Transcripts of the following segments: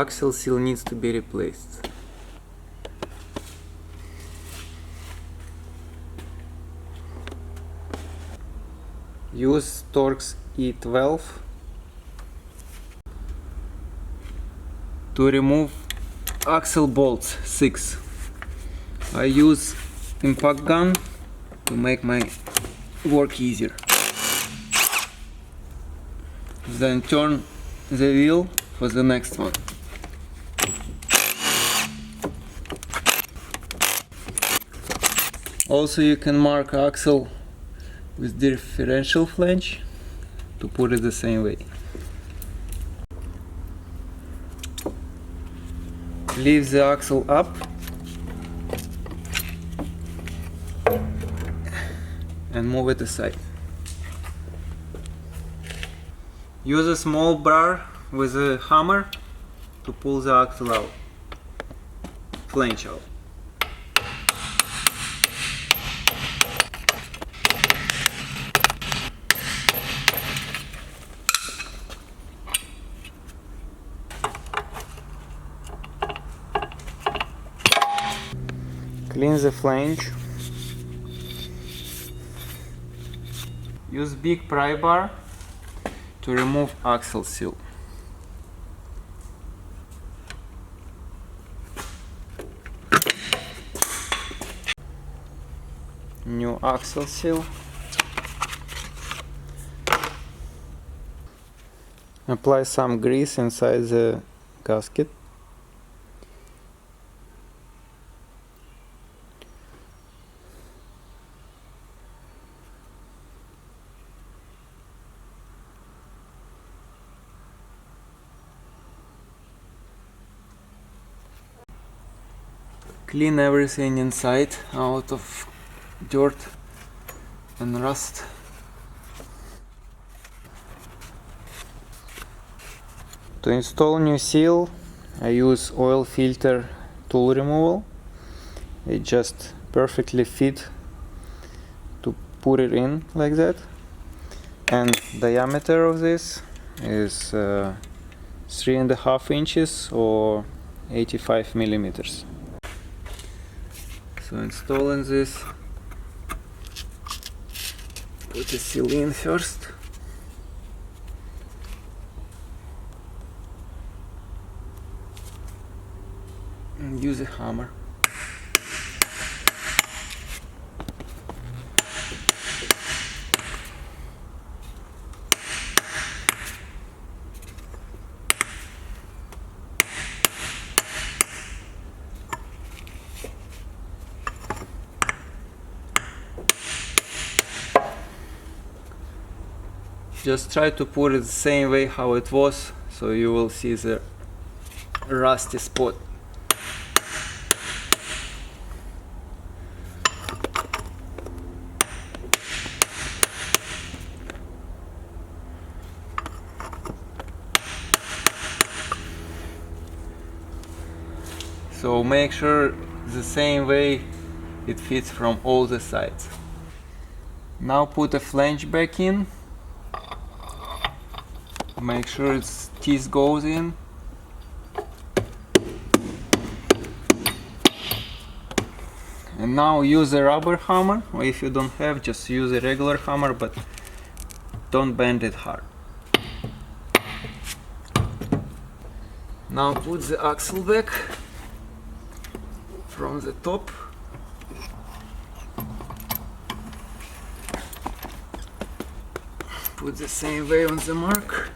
axle seal needs to be replaced. Use Torx E12 to remove axle bolts 6. I use impact gun to make my work easier. Then turn the wheel for the next one. Also, you can mark axle with differential flange to put it the same way. Leave the axle up and move it aside. Use a small bar with a hammer to pull the axle out, flange out. Clean the flange. Use big pry bar to remove axle seal. New axle seal. Apply some grease inside the gasket. Clean everything inside out of dirt and rust. To install new seal, I use oil filter tool removal. It just perfectly fit to put it in like that. And diameter of this is 3.5 inches or 85 millimeters. So installing this, put the seal in first. And use a hammer. Just try to put it the same way how it was, so you will see the rusty spot. So make sure the same way it fits from all the sides. Now put a flange back in. Make sure its teeth goes in. And now use a rubber hammer, or if you don't have, just use a regular hammer, but don't bend it hard. Now put the axle back from the top. Put the same way on the mark.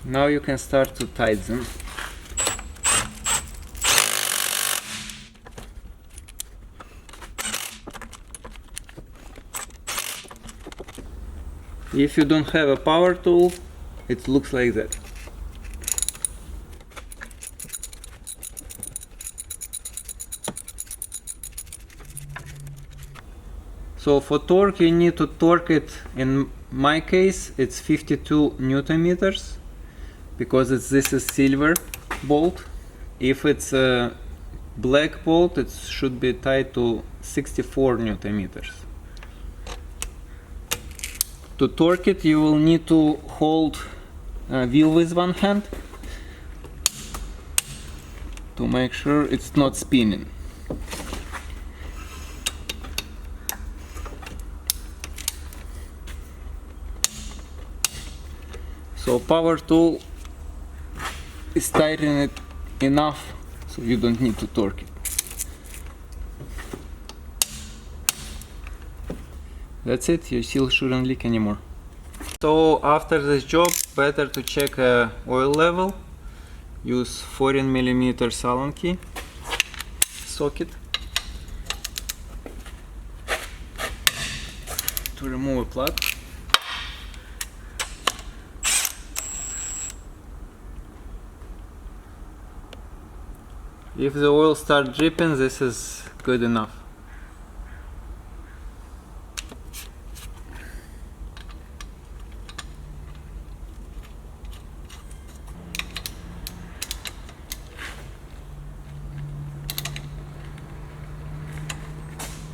Now you can start to tighten them. If you don't have a power tool, it looks like that. So for torque, you need to torque it, in my case it's 52 Newton meters, because this is silver bolt. If it's black bolt, it should be tied to 64 Newton meters. To torque it, you will need to hold a wheel with one hand to make sure it's not spinning. So power tool is tightening it enough so you don't need to torque it. That's it, your seal shouldn't leak anymore. So after this job, better to check oil level. Use 14mm Allen key socket to remove a plug. If the oil starts dripping, this is good enough.